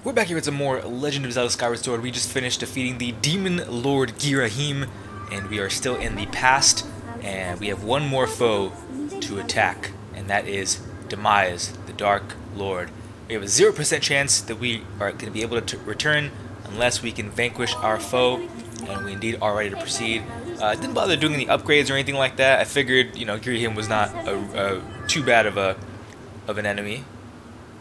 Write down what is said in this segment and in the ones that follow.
We're back here with some more Legend of Zelda Skyward Sword. We just finished defeating the Demon Lord Girahim, and we are still in the past, and we have one more foe to attack, and that is Demise, the Dark Lord. We have a 0% chance that we are going to be able to return unless we can vanquish our foe, and we indeed are ready to proceed. Didn't bother doing any upgrades or anything like that. I figured, Girahim was not too bad of an enemy.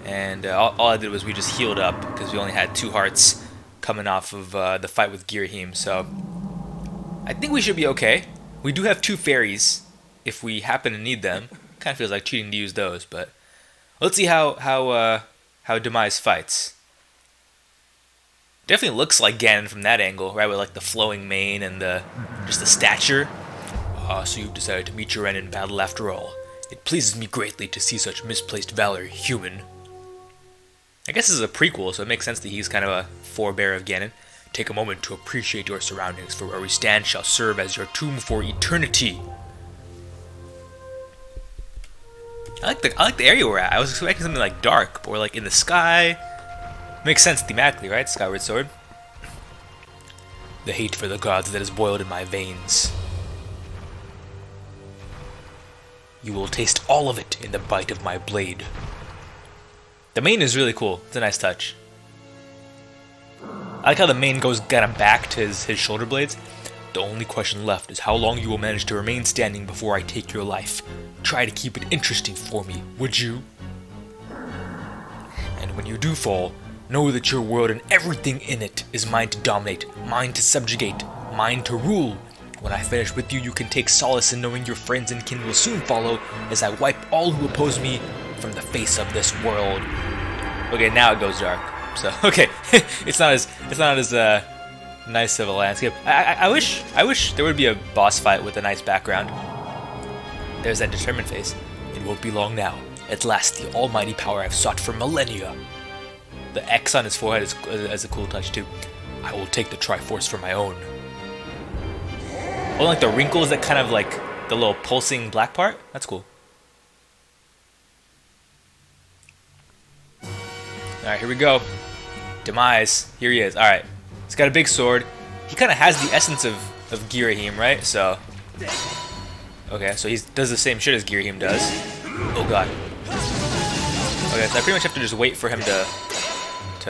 And all I did was we just healed up because we only had 2 hearts coming off of the fight with Girahim. So I think we should be okay. We do have 2 fairies if we happen to need them. Kind of feels like cheating to use those, but let's see how Demise fights. Definitely looks like Ganon from that angle, right? With like the flowing mane and just the stature. So you've decided to meet your end in battle after all. It pleases me greatly to see such misplaced valor, human. I guess this is a prequel, so it makes sense that he's kind of a forebear of Ganon. Take a moment to appreciate your surroundings, for where we stand shall serve as your tomb for eternity. I like the area we're at. I was expecting something like dark, but we're like in the sky. Makes sense thematically, right? Skyward Sword. The hate for the gods that has boiled in my veins. You will taste all of it in the bite of my blade. The mane is really cool. It's a nice touch. I like how the mane goes kind of back to his shoulder blades. The only question left is how long you will manage to remain standing before I take your life. Try to keep it interesting for me, would you? And when you do fall, know that your world and everything in it is mine to dominate, mine to subjugate, mine to rule. When I finish with you, you can take solace in knowing your friends and kin will soon follow as I wipe all who oppose me from the face of this world. Okay, now it goes dark. So okay, it's not as nice of a landscape. I wish there would be a boss fight with a nice background. There's that determined face. It won't be long now. At last, the almighty power I've sought for millennia. The X on his forehead is a cool touch too. I will take the Triforce for my own. Oh, like the wrinkles that kind of like the little pulsing black part? That's cool. Alright, here we go. Demise. Here he is. Alright. He's got a big sword. He kind of has the essence of Girahim, right? So. Okay, so he does the same shit as Girahim does. Oh god. Okay, so I pretty much have to just wait for him to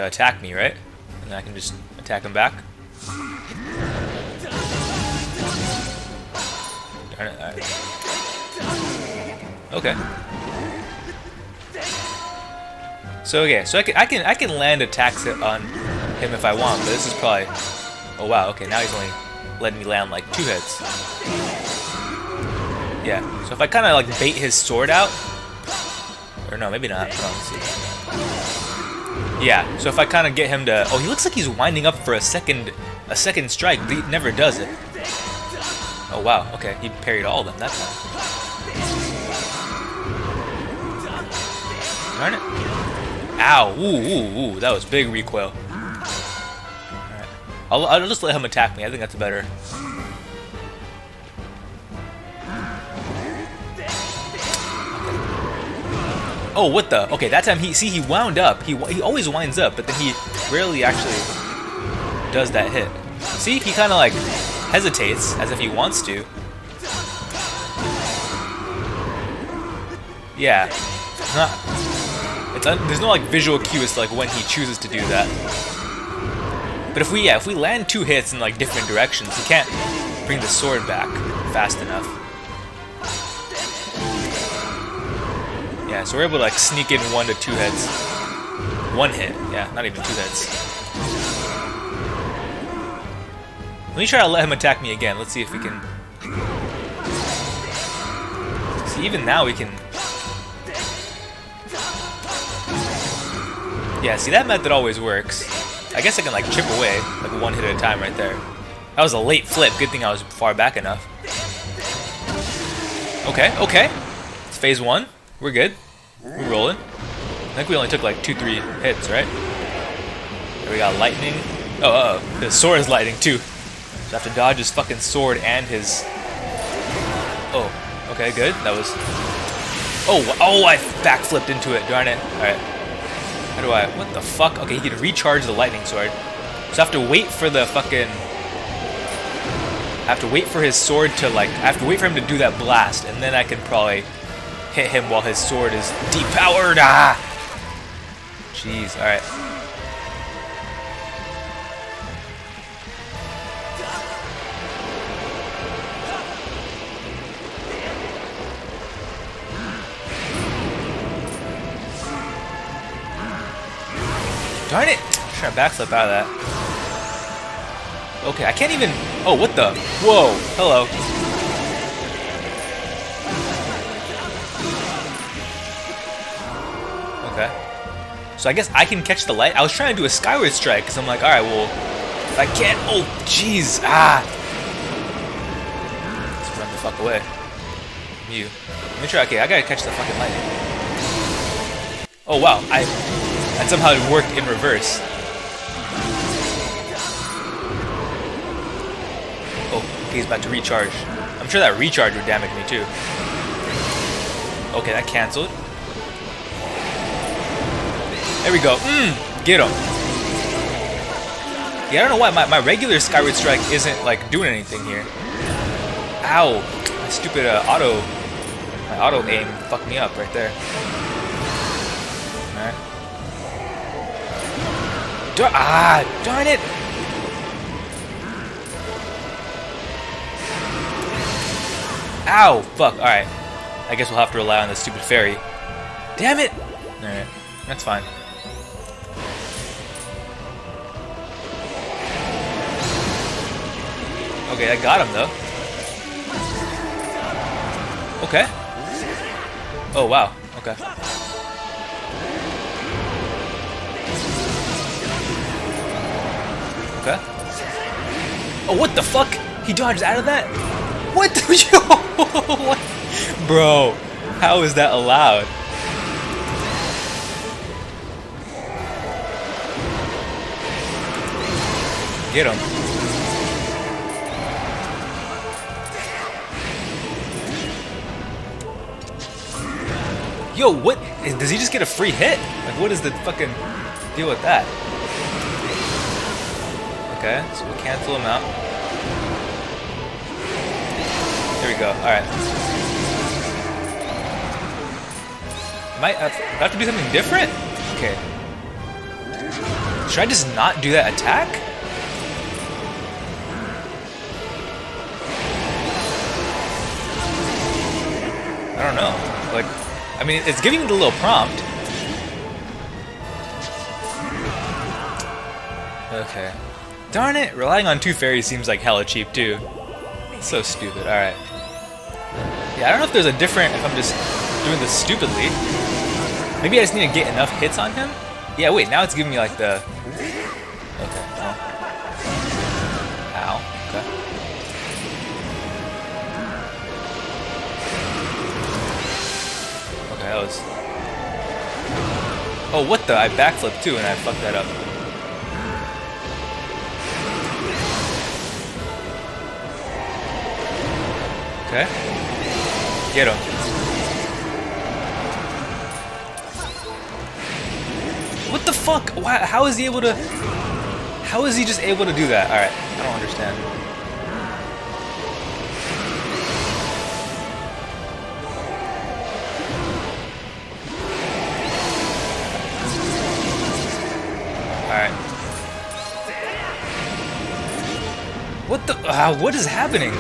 attack me, right? And then I can just attack him back. Darn it. Alright. Okay. So okay, so I can land attacks on him if I want, but this is probably. Oh wow, okay, now he's only letting me land like 2 hits. Yeah, so if I kind of like bait his sword out, or no, maybe not. Hold on, let's see. Yeah, so if I kind of get him to. Oh, he looks like he's winding up for a second strike, but he never does it. Oh wow, okay, he parried all of them that time. Darn it. Ow! Ooh! That was big recoil. Alright. I'll just let him attack me. I think that's better. Oh, what the? Okay, that time he wound up. He always winds up, but then he rarely actually does that hit. See, he kind of like hesitates as if he wants to. Yeah. There's no like visual cue as to like when he chooses to do that. But if we land 2 hits in like different directions, he can't bring the sword back fast enough. Yeah, so we're able to like sneak in 1 to 2 hits. 1 hit, yeah, not even 2 hits. Let me try to let him attack me again. Let's see if we can. See, even now we can. Yeah, see, that method always works. I guess I can like chip away, like 1 hit at a time right there. That was a late flip. Good thing I was far back enough. Okay. It's phase 1. We're good. We're rolling. I think we only took like 2-3 hits, right? There we got lightning. Oh, his sword is lightning too. So I have to dodge his fucking sword and his. Oh, okay, good. That was. Oh, I backflipped into it. Darn it. All right. How do I... What the fuck? Okay, he can recharge the lightning sword. So I have to wait for the fucking... I have to wait for his sword to, like... I have to wait for him to do that blast, and then I can probably hit him while his sword is depowered. Ah! Jeez, alright. Darn it! I'm trying to backflip out of that. Okay, I can't even... Oh, what the... Whoa! Hello. Okay. So I guess I can catch the light. I was trying to do a Skyward Strike, because I'm like, alright, well... If I can't... Oh, jeez! Ah! Let's run the fuck away. You. Let me try... Okay, I gotta catch the fucking lightning. Oh, wow. And somehow it worked in reverse. Oh, okay, he's about to recharge. I'm sure that recharge would damage me too. Okay, that canceled. There we go. Get him. Yeah, I don't know why my regular Skyward Strike isn't like doing anything here. Ow! My stupid auto aim fucked me up right there. Alright. Darn it! Ow! Fuck, alright. I guess we'll have to rely on the stupid fairy. Damn it! Alright, that's fine. Okay, I got him though. Okay. Oh wow, okay. Okay. Oh, what the fuck? He dodged out of that? What the... What? Bro, how is that allowed? Get him. Yo, what? Does he just get a free hit? Like, what is the fucking deal with that? Okay, so we'll cancel him out. There we go. Alright. Do I have to do something different? Okay. Should I just not do that attack? I don't know. Like, I mean, it's giving me the little prompt. Okay. Darn it! Relying on two fairies seems like hella cheap too. It's so stupid. Alright. Yeah, I don't know if there's a different... If I'm just doing this stupidly. Maybe I just need to get enough hits on him? Yeah, wait, now it's giving me like the... Okay, oh. Ow. Okay. Okay, that was... Oh, what the? I backflipped too and I fucked that up. Okay. Get him. What the fuck? Why, how is he able to... How is he just able to do that? Alright, I don't understand. Alright. What the... what is happening?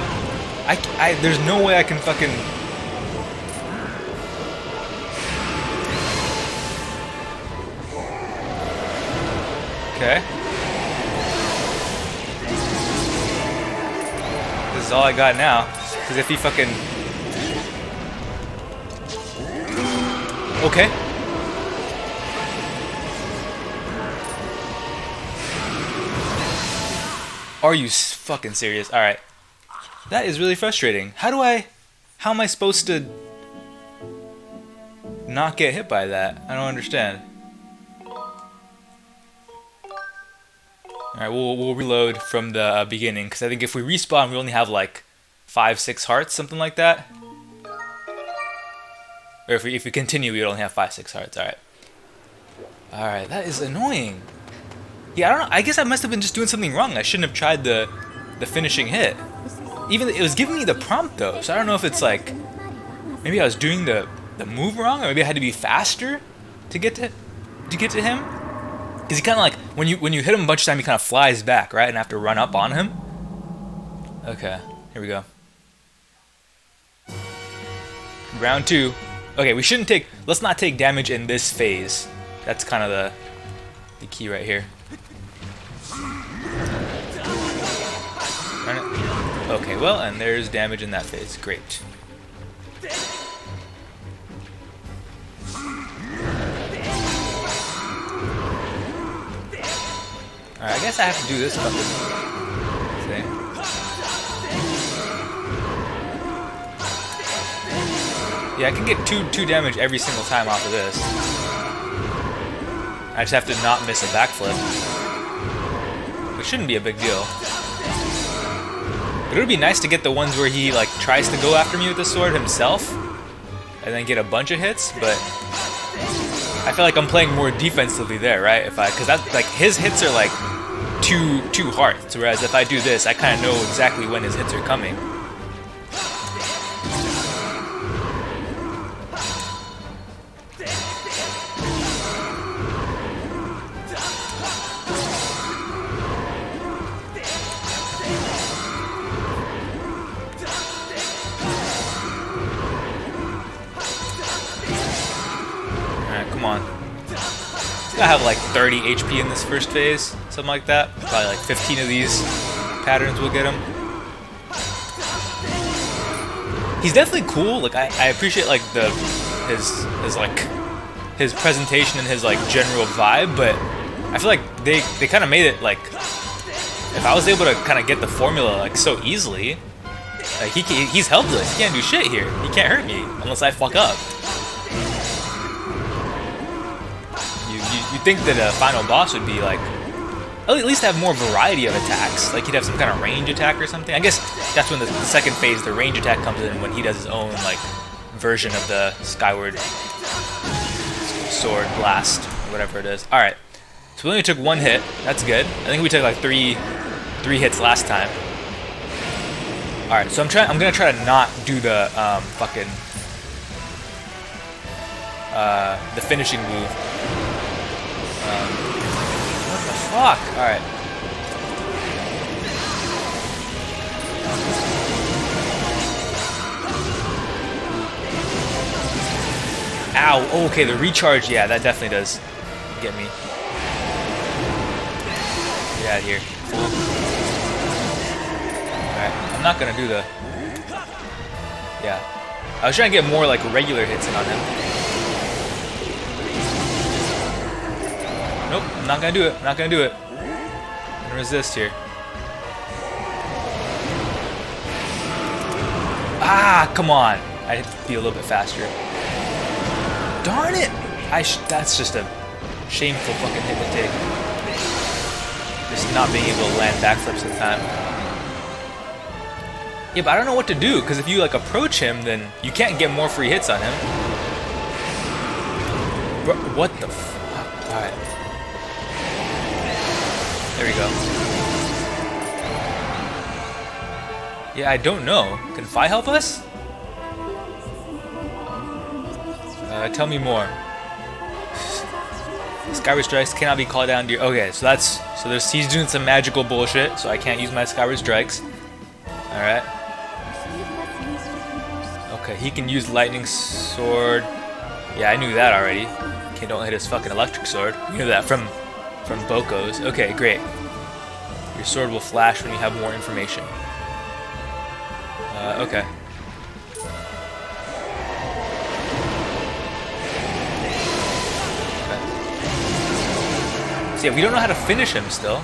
There's no way I can fucking... Okay. This is all I got now. Because if he fucking... Okay. Are you fucking serious? Alright. That is really frustrating. How am I supposed to not get hit by that? I don't understand. Alright, we'll reload from the beginning, because I think if we respawn, we only have like 5-6 hearts, something like that. Or if we continue, we only have 5-6 hearts. Alright. Alright, that is annoying. Yeah, I don't know. I guess I must have been just doing something wrong. I shouldn't have tried the finishing hit. Even it was giving me the prompt though, so I don't know if it's like maybe I was doing the move wrong, or maybe I had to be faster to get to him. Cause he kind of like when you hit him a bunch of times, he kind of flies back, right, and I have to run up on him. Okay, here we go. Round 2. Okay, we shouldn't take. Let's not take damage in this phase. That's kind of the key right here. Okay, well, and there's damage in that phase. Great. Alright, I guess I have to do this fucking thing. Yeah, I can get two damage every single time off of this. I just have to not miss a backflip. Which shouldn't be a big deal. But it would be nice to get the ones where he like tries to go after me with the sword himself and then get a bunch of hits, but I feel like I'm playing more defensively there, right? Because that's like his hits are like two hearts, whereas if I do this, I kind of know exactly when his hits are coming. Come on. I have like 30 HP in this first phase, something like that. Probably like 15 of these patterns will get him. He's definitely cool. Like I appreciate like his presentation and his like general vibe, but I feel like they kind of made it like if I was able to kind of get the formula like so easily, like he's helpless. He can't do shit here. He can't hurt me unless I fuck up. You'd think that a final boss would be like, at least have more variety of attacks. Like he'd have some kind of range attack or something. I guess that's when the second phase, the range attack comes in, when he does his own like version of the Skyward Sword blast or whatever it is. All right, so we only took one hit. That's good. I think we took like three hits last time. All right, so I'm gonna try to not do the the finishing move. What the fuck? Alright. Ow. Oh, okay, the recharge, yeah, that definitely does get me. Get out of here. Alright, I'm not gonna do the... Yeah. I was trying to get more like regular hits in on him. Nope, I'm not gonna do it. I'm not gonna do it. I'm gonna resist here. Ah, come on. I have to be a little bit faster. Darn it! That's just a shameful fucking hit to take. Just not being able to land backflips in time. Yeah, but I don't know what to do, because if you like approach him, then you can't get more free hits on him. Bro, what the fuck? Alright. There we go. Yeah, I don't know. Can Fi help us? Tell me more. Skyward Strikes cannot be called down to your... Okay, so he's doing some magical bullshit, so I can't use my Skyward Strikes. Alright. Okay, he can use Lightning Sword. Yeah, I knew that already. Okay, don't hit his fucking Electric Sword. We knew that from Boko's. Okay, great. Your sword will flash when you have more information. Okay. So yeah, we don't know how to finish him still.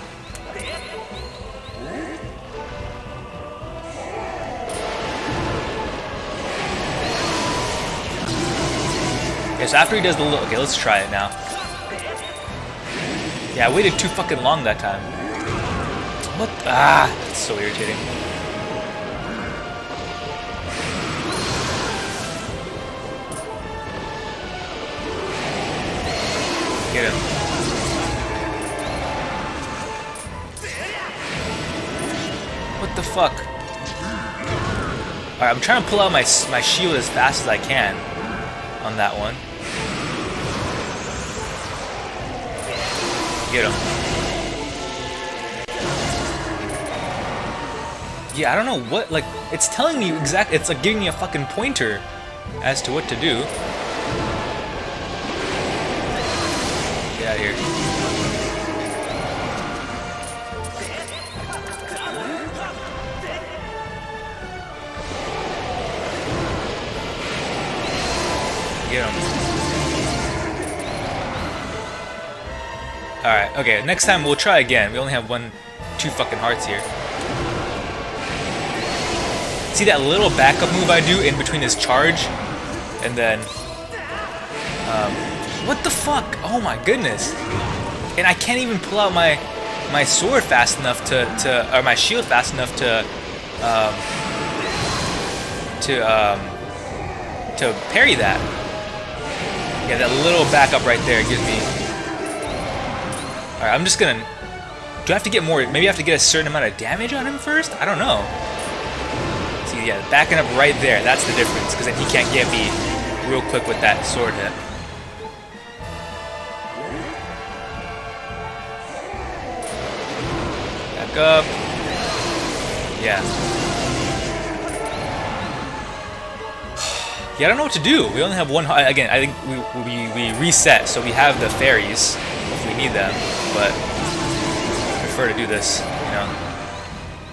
Okay, so after he does the little... Okay, let's try it now. Yeah, I waited too fucking long that time. What? Ah, it's so irritating. Get him. What the fuck? Alright, I'm trying to pull out my shield as fast as I can on that one. Get him. Yeah, I don't know what, like, it's telling me exactly, it's like giving me a fucking pointer as to what to do. Get out of here. Get him. Alright, okay, next time we'll try again. We only have two fucking hearts here. See that little backup move I do in between his charge? And then... what the fuck? Oh my goodness. And I can't even pull out my sword fast enough or my shield fast enough to parry that. Yeah, that little backup right there gives me... Alright, I'm just gonna... Do I have to get more... Maybe I have to get a certain amount of damage on him first? I don't know. See, yeah, backing up right there, that's the difference, because then he can't get me real quick with that sword hit. Back up. Yeah. Yeah, I don't know what to do. We only have one heart. Again, I think we reset, so we have the fairies if we need them, but I prefer to do this, you know.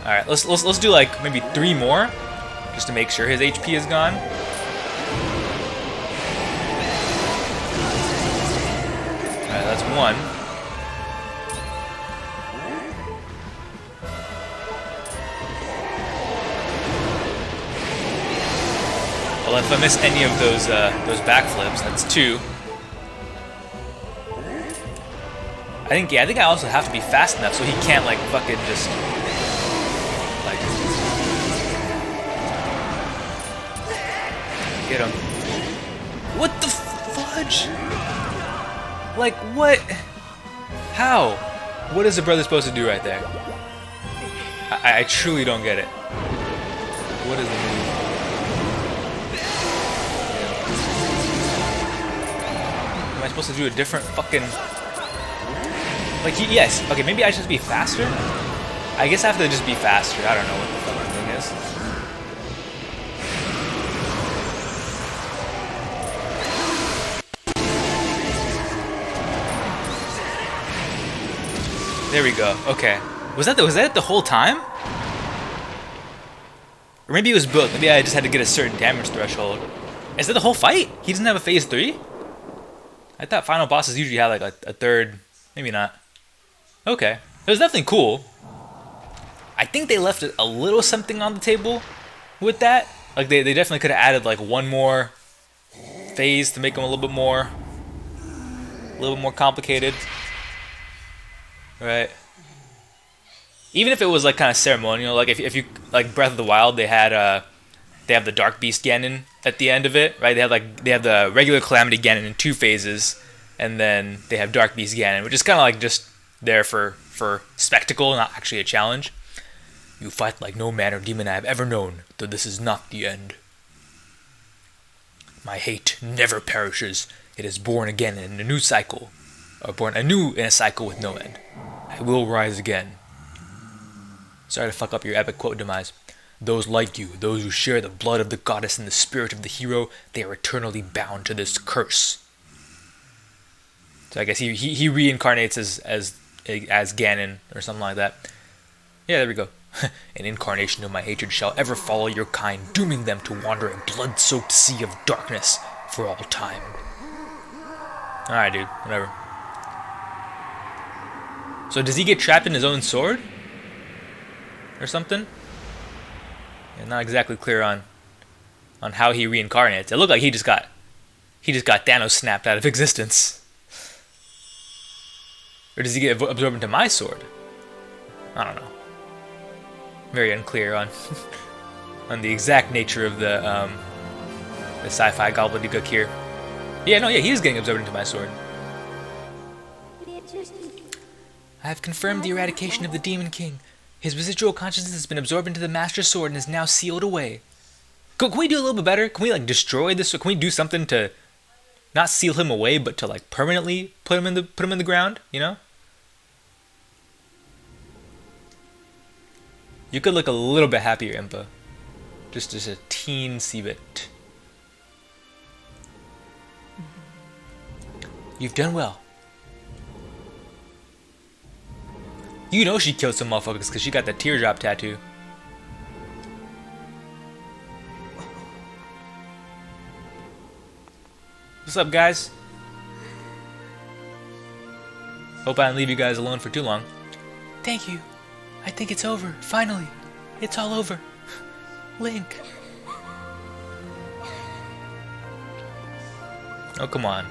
All right, let's do like maybe 3 more, just to make sure his HP is gone. All right, that's 1. Well, if I miss any of those backflips, that's 2. I think I also have to be fast enough so he can't like fucking just like get him. What the fudge? Like what? How? What is the brother supposed to do right there? I truly don't get it. What is the move? Am I supposed to do a different fucking... Like, yes, okay, maybe I should just be faster? I guess I have to just be faster. I don't know what the fucking thing is. There we go, okay. Was that it the whole time? Or maybe it was both. Maybe I just had to get a certain damage threshold. Is that the whole fight? He doesn't have a phase 3? I thought final bosses usually have like a third, maybe not. Okay, it was definitely cool. I think they left a little something on the table with that. Like they definitely could have added like 1 more phase to make them a little bit more complicated, right? Even if it was like kind of ceremonial, like if you like Breath of the Wild, they have the Dark Beast Ganon at the end of it, right? They have the regular Calamity Ganon in 2 phases, and then they have Dark Beast Ganon, which is kind of like just there for spectacle, not actually a challenge. You fight like no man or demon I have ever known, though this is not the end. My hate never perishes. It is born again in a new cycle, or born anew in a cycle with no end. I will rise again. Sorry to fuck up your epic quote, Demise. Those like you, those who share the blood of the goddess and the spirit of the hero, they are eternally bound to this curse. So I guess he reincarnates as Ganon or something like that. Yeah, there we go. An incarnation of my hatred shall ever follow your kind, dooming them to wander a blood-soaked sea of darkness for all time. Alright, dude. Whatever. So does he get trapped in his own sword? Or something? Yeah, not exactly clear on how he reincarnates. It looked like he just got Thanos snapped out of existence. Or does he get absorbed into my sword? I don't know. Very unclear on on the exact nature of the sci-fi gobbledygook here. Yeah, no, yeah, he is getting absorbed into my sword. I have confirmed the eradication of the Demon King. His residual consciousness has been absorbed into the Master Sword and is now sealed away. Can we do a little bit better? Can we like destroy this? Can we do something to not seal him away, but to like permanently put him in the ground? You know? You could look a little bit happier, Impa. Just a teensy bit. You've done well. You know she killed some motherfuckers because she got the teardrop tattoo. What's up, guys? Hope I didn't leave you guys alone for too long. Thank you. I think it's over. Finally. It's all over. Link. Oh, come on.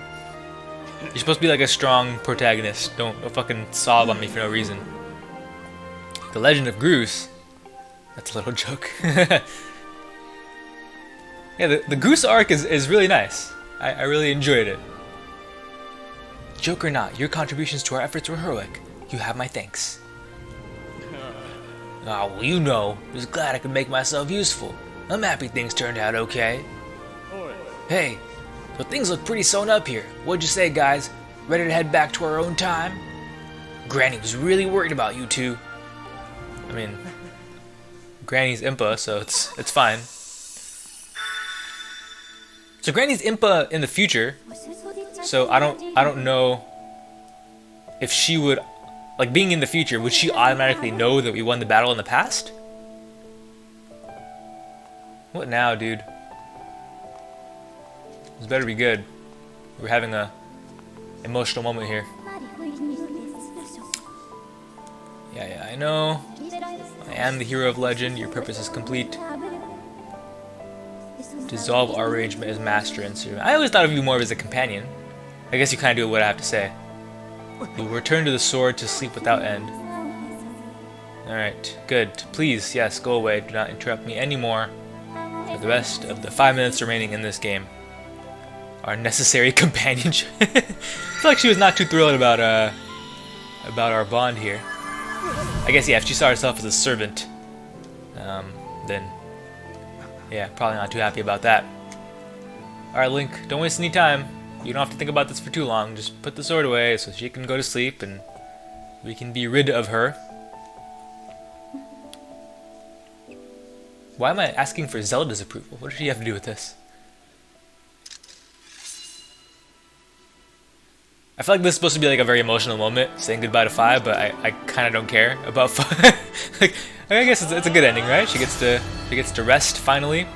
You're supposed to be like a strong protagonist. Don't fucking sob on me for no reason. The Legend of Groose. That's a little joke. Yeah, the Groose arc is really nice. I really enjoyed it. Joke or not, your contributions to our efforts were heroic. You have my thanks. Ah, well, you know, just glad I could make myself useful. I'm happy things turned out okay. Hey, so things look pretty sewn up here. What'd you say, guys? Ready to head back to our own time? Granny was really worried about you two. I mean, Granny's Impa, so it's fine. So Granny's Impa in the future, so I don't know if she would, like being in the future, would she automatically know that we won the battle in the past? What now, dude? This better be good. We're having a emotional moment here. Yeah, I know. I am the hero of legend. Your purpose is complete. Dissolve our rage as master and servant. I always thought of you more as a companion. I guess you kind of do what I have to say. You will return to the sword to sleep without end. Alright, good. Please, yes, go away. Do not interrupt me anymore for the rest of the 5 minutes remaining in this game. Our necessary companionship. I feel like she was not too thrilled about our bond here. I guess, yeah, if she saw herself as a servant, then, yeah, probably not too happy about that. Alright, Link, don't waste any time. You don't have to think about this for too long. Just put the sword away so she can go to sleep and we can be rid of her. Why am I asking for Zelda's approval? What does she have to do with this? I feel like this is supposed to be like a very emotional moment, saying goodbye to Fi, but I kind of don't care about Fi. Like, I guess it's a good ending, right? She gets to rest finally.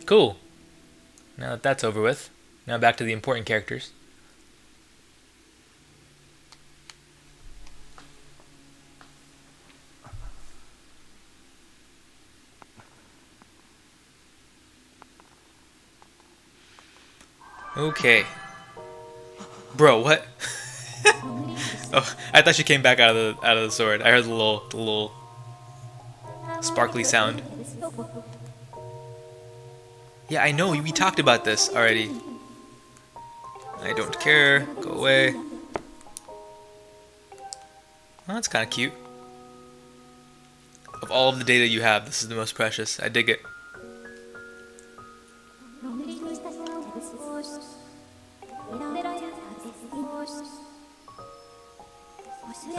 Cool. Now that that's over with, now back to the important characters. Okay. Bro, what? Oh, I thought she came back out of the sword. I heard the little sparkly sound. Yeah, I know, we talked about this already. I don't care. Go away. Well, that's kind of cute. Of all of the data you have, this is the most precious. I dig it.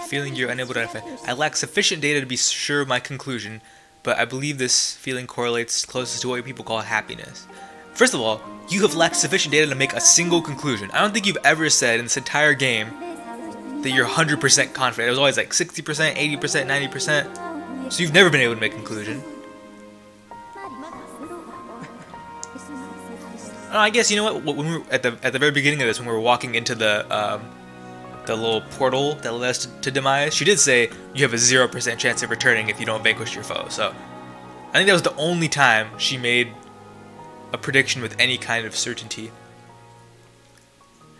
Feeling you're unable to identify. I lack sufficient data to be sure of my conclusion, but I believe this feeling correlates closest to what people call happiness. First of all, you have lacked sufficient data to make a single conclusion. I don't think you've ever said in this entire game that you're 100% confident. It was always like 60%, 80%, 90%. So you've never been able to make a conclusion. Oh, I guess, you know what? When we were at the very beginning of this, when we were walking into the little portal that led us to Demise, she did say you have a 0% chance of returning if you don't vanquish your foe. So I think that was the only time she made a prediction with any kind of certainty.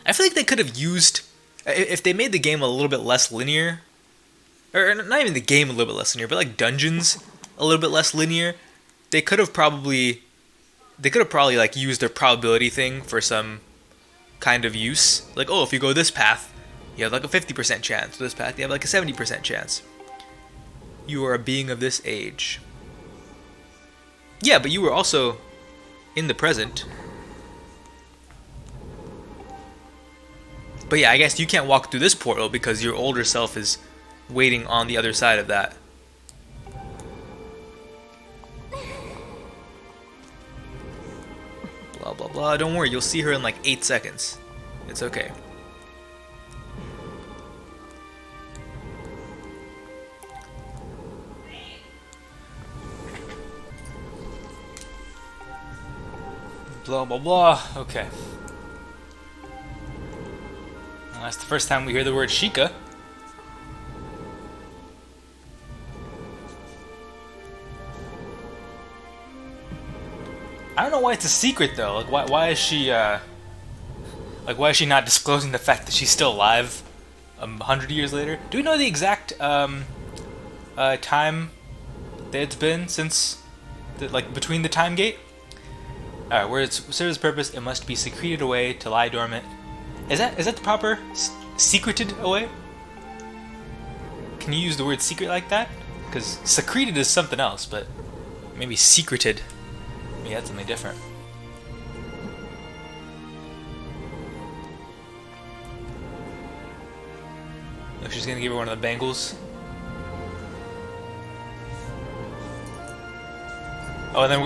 I feel like they could have used, if they made the game a little bit less linear, or not even the game a little bit less linear, but like dungeons a little bit less linear, they could have probably like used their probability thing for some kind of use. Like, oh, if you go this path, You have like a 50% chance. With this path, you have like a 70% chance. You are a being of this age. Yeah, but you were also in the present. But yeah, I guess you can't walk through this portal because your older self is waiting on the other side of that. Blah, blah, blah. Don't worry, you'll see her in like 8 seconds. It's okay. Blah, blah, blah. Okay. Well, that's the first time we hear the word Sheikah. I don't know why it's a secret though. Like, why is she why is she not disclosing the fact that she's still alive 100 years later? Do we know the exact time that it's been since between the time gate? Alright, where it serves its purpose, it must be secreted away to lie dormant. Is that the proper secreted away? Can you use the word secret like that? Because secreted is something else, but maybe secreted. Maybe that's something different. Oh, she's gonna give her one of the bangles. Oh, and then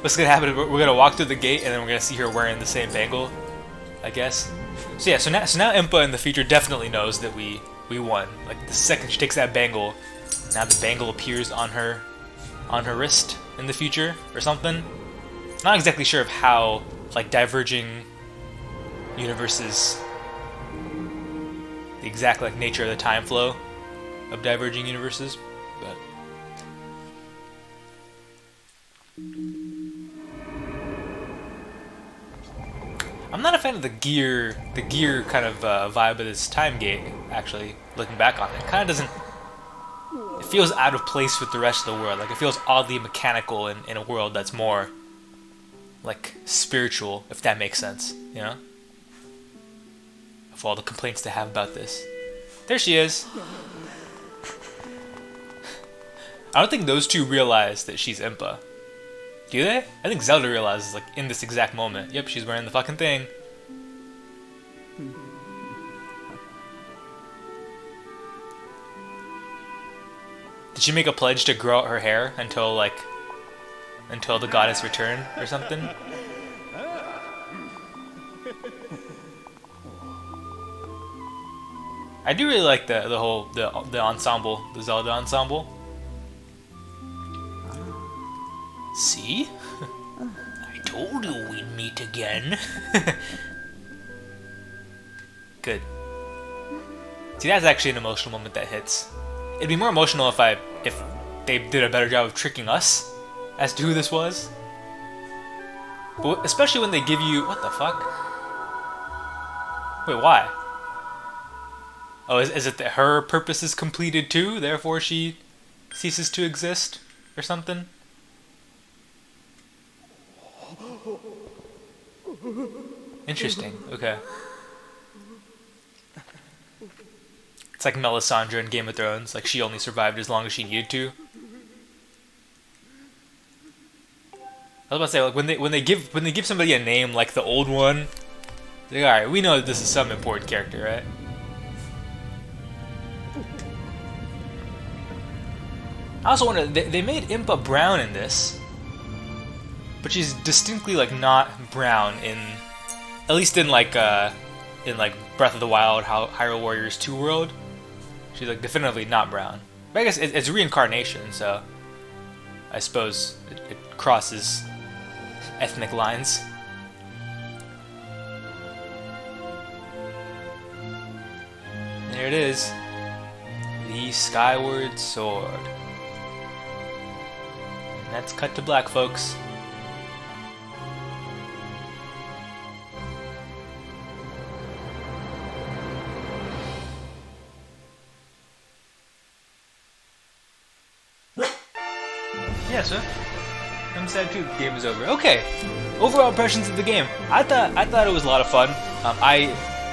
what's gonna happen? We're gonna walk through the gate, and then we're gonna see her wearing the same bangle, I guess. So yeah, so now Impa in the future definitely knows that we won. Like the second she takes that bangle, now the bangle appears on her wrist in the future or something. Not exactly sure of how like diverging universes, the exact like nature of the time flow of diverging universes, but. I'm not a fan of the gear kind of vibe of this time gate, actually, looking back on it. It kind of doesn't... It feels out of place with the rest of the world. Like, it feels oddly mechanical in a world that's more, like, spiritual, if that makes sense, you know? Of all the complaints to have about this. There she is! I don't think those two realize that she's Impa. Do they? I think Zelda realizes, like, in this exact moment. Yep, she's wearing the fucking thing. Did she make a pledge to grow out her hair until the goddess returned or something? I do really like the ensemble, the Zelda ensemble. See? I told you we'd meet again. Good. See, that's actually an emotional moment that hits. It'd be more emotional if they did a better job of tricking us as to who this was. But especially when they give you... What the fuck? Wait, why? Oh, is it that her purpose is completed too, therefore she ceases to exist? Or something? Interesting, okay. It's like Melisandre in Game of Thrones, like she only survived as long as she needed to. I was about to say, like when they give somebody a name like the old one, they're like, alright, we know that this is some important character, right? I also wonder, they made Impa brown in this. But she's distinctly like not brown at least in like Breath of the Wild, Hyrule Warriors 2 world. She's like definitively not brown. But I guess it's reincarnation, so I suppose it crosses ethnic lines. There it is, the Skyward Sword. And that's cut to black, folks. Yeah, sir. I'm sad too. The game is over. Okay. Overall impressions of the game. I thought it was a lot of fun.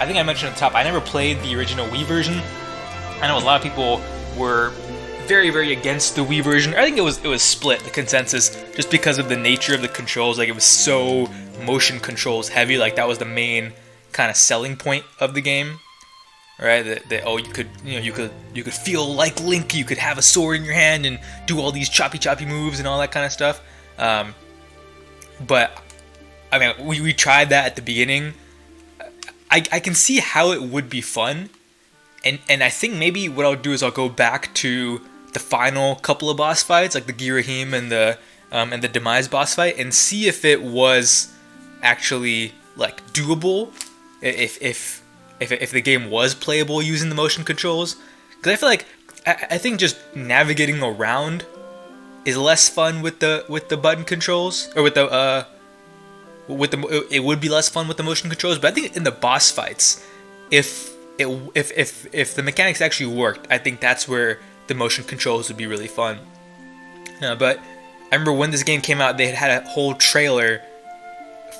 I think I mentioned at the top, I never played the original Wii version. I know a lot of people were very, very against the Wii version. I think it was split, the consensus, just because of the nature of the controls. Like, it was so motion controls heavy. Like, that was the main kind of selling point of the game, right? That oh, you could feel like Link. You could have a sword in your hand and do all these choppy moves and all that kind of stuff. But I mean, we tried that at the beginning. I can see how it would be fun, and I think maybe what I'll do is I'll go back to the final couple of boss fights, like the Girahim and the Demise boss fight, and see if it was actually like doable, if the game was playable using the motion controls. Because I feel like I think just navigating around is less fun with the button controls, or it would be less fun with the motion controls. But I think in the boss fights, if the mechanics actually worked, I think that's where the motion controls would be really fun. But I remember when this game came out, they had a whole trailer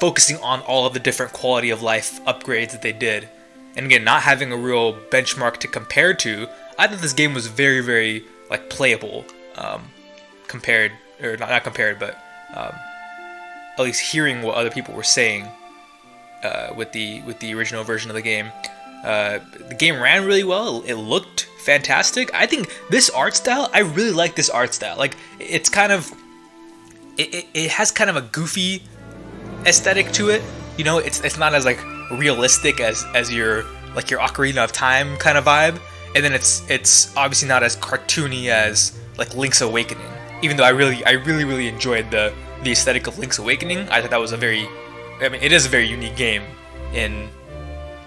focusing on all of the different quality of life upgrades that they did. And again, not having a real benchmark to compare to, I thought this game was very, very like playable, compared, or not compared, but at least hearing what other people were saying with the original version of the game. The game ran really well. It looked fantastic. I think this art style, I really like this art style. Like, it's kind of, it has kind of a goofy aesthetic to it. You know, it's not as like realistic as your Ocarina of Time kind of vibe. And then it's obviously not as cartoony as like Link's Awakening. Even though I really enjoyed the aesthetic of Link's Awakening. I thought that was it is a very unique game in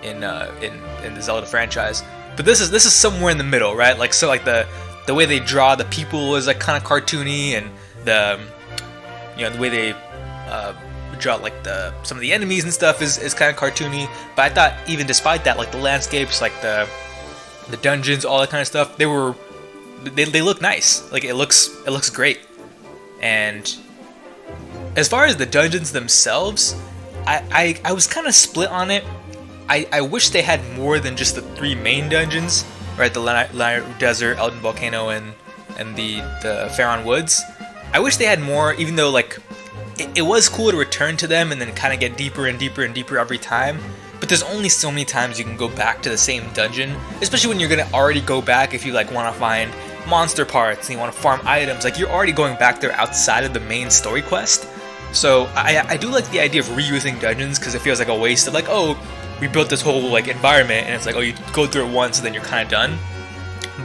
the Zelda franchise. But this is somewhere in the middle, right? Like, so like the way they draw the people is like kind of cartoony, and the way they draw like some of the enemies and stuff is kind of cartoony. But I thought even despite that, like the landscapes, like the dungeons, all that kind of stuff, they look nice. Like, it looks great. And as far as the dungeons themselves, I was kind of split on it. I wish they had more than just the 3 main dungeons, right? The Lanayru Desert, Elden Volcano, and the Faron Woods. I wish they had more, even though like it was cool to return to them and then kind of get deeper and deeper and deeper every time. But there's only so many times you can go back to the same dungeon, especially when you're gonna already go back if you like want to find monster parts and you want to farm items. Like, you're already going back there outside of the main story quest. So I do like the idea of reusing dungeons, because it feels like a waste of like, oh, we built this whole like environment and it's like, oh, you go through it once and then you're kind of done.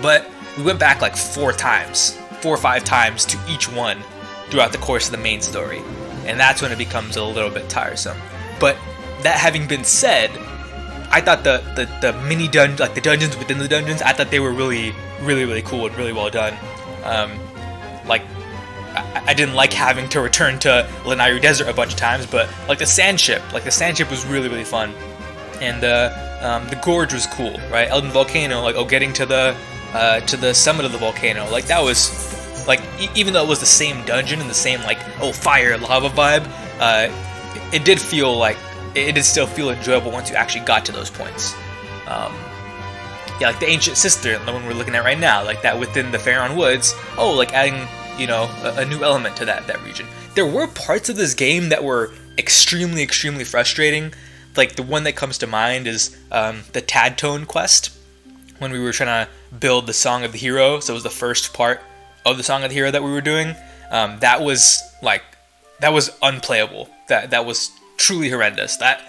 But we went back like 4 or 5 times to each one throughout the course of the main story, and that's when it becomes a little bit tiresome. But that having been said, I thought the mini dungeons, like the dungeons within the dungeons, I thought they were really cool and really well done. Like, I didn't like having to return to Lanayru Desert a bunch of times, but like the sand ship was really fun. And the gorge was cool, right? Elden Volcano, like, getting to the summit of the volcano, like, that was like, even though it was the same dungeon and the same like, fire lava vibe, it did feel like it did still feel enjoyable once you actually got to those points. Yeah, like the Ancient Sister, the one we're looking at right now, like that within the Faron Woods. Like adding, a new element to that region. There were parts of this game that were extremely frustrating. Like, the one that comes to mind is the Tadtone quest, when we were trying to build the Song of the Hero. So it was the first part of the Song of the Hero that we were doing. That was unplayable. That was truly horrendous. That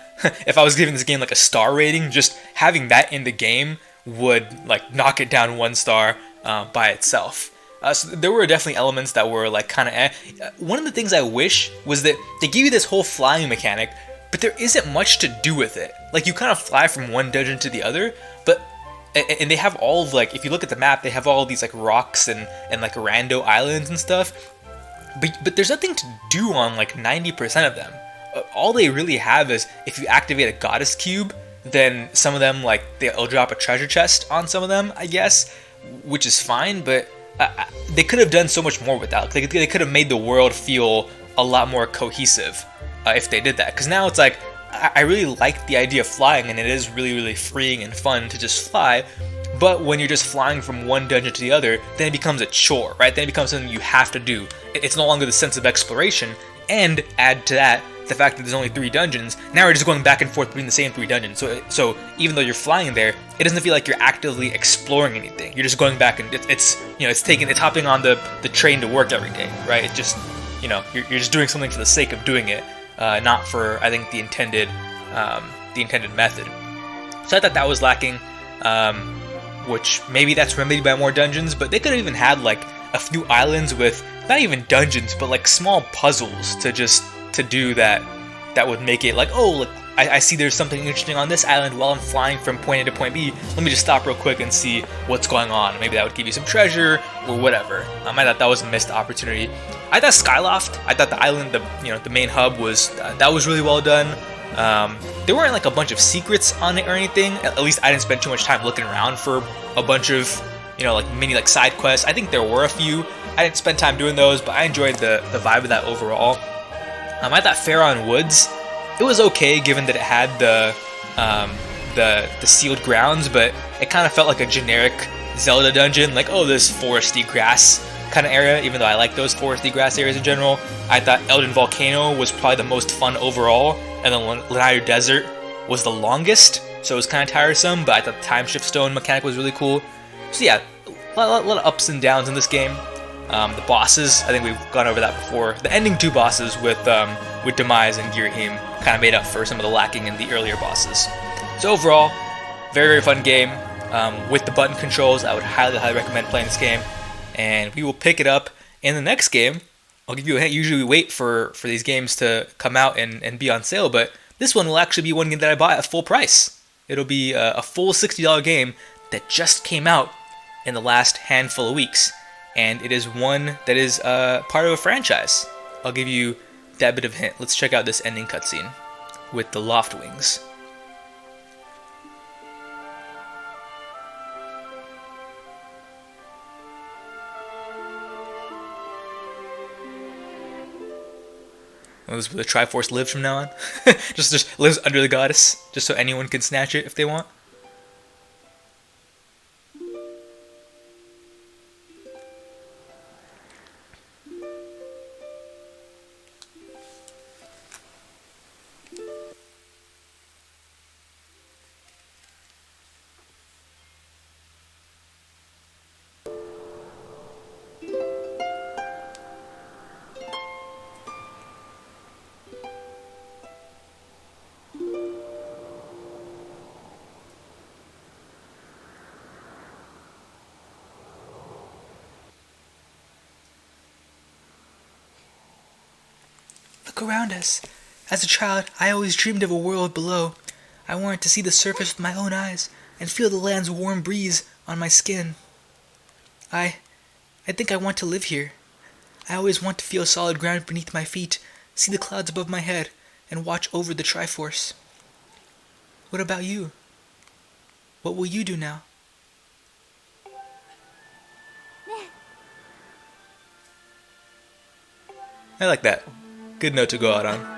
if I was giving this game like a star rating, just having that in the game would like knock it down 1 star by itself. So there were definitely elements that were like kind of One of the things I wish was that they give you this whole flying mechanic, but there isn't much to do with it. Like, you kind of fly from one dungeon to the other, and they have all of, like, if you look at the map, they have all of these like rocks and like rando islands and stuff. But there's nothing to do on like 90% of them. All they really have is, if you activate a goddess cube, then some of them, like, they'll drop a treasure chest on some of them, I guess, which is fine, but they could have done so much more with that. They could have made the world feel a lot more cohesive if they did that. Because now it's like, I really like the idea of flying, and it is really, really freeing and fun to just fly. But when you're just flying from one dungeon to the other, then it becomes a chore, right? Then it becomes something you have to do. It's no longer the sense of exploration, and add to that the fact that there's only 3 dungeons. Now we're just going back and forth between the same 3 dungeons. So even though you're flying there, it doesn't feel like you're actively exploring anything. You're just going back, and it's hopping on the train to work every day, right? It just, you're just doing something for the sake of doing it, not for, I think, the intended method. So I thought that was lacking, which maybe that's remedied by more dungeons, but they could have even had like a few islands with not even dungeons, but like small puzzles to do that would make it like, oh, look, I see there's something interesting on this island while I'm flying from point A to point B. Let me just stop real quick and see what's going on. Maybe that would give you some treasure or whatever. I thought that was a missed opportunity. I thought Skyloft, I thought the island, the main hub was that was really well done. There weren't like a bunch of secrets on it or anything. At least I didn't spend too much time looking around for a bunch of like mini like side quests. I think there were a few. I didn't spend time doing those, but I enjoyed the vibe of that overall. I thought Faron Woods, it was okay given that it had the sealed grounds, but it kind of felt like a generic Zelda dungeon, like, oh, this foresty grass kind of area, even though I like those foresty grass areas in general. I thought Elden Volcano was probably the most fun overall, and then Lanayru Desert was the longest, so it was kind of tiresome, but I thought the time shift stone mechanic was really cool. So yeah, a lot of ups and downs in this game. The bosses, I think we've gone over that before. The ending 2 bosses with Demise and Girahim kind of made up for some of the lacking in the earlier bosses. So overall, very, very fun game. With the button controls, I would highly, highly recommend playing this game. And we will pick it up in the next game. I'll give you a hint. Usually we wait for these games to come out and be on sale, but this one will actually be one game that I bought at full price. It'll be a full $60 game that just came out in the last handful of weeks. And it is one that is part of a franchise. I'll give you that bit of hint. Let's check out this ending cutscene with the Loft Wings. Oh, this is where the Triforce lives from now on? just lives under the goddess, just so anyone can snatch it if they want. Look around us. As a child, I always dreamed of a world below. I wanted to see the surface with my own eyes and feel the land's warm breeze on my skin. I think I want to live here. I always want to feel solid ground beneath my feet, see the clouds above my head, and watch over the Triforce. What about you? What will you do now? I like that. Good note to go out on.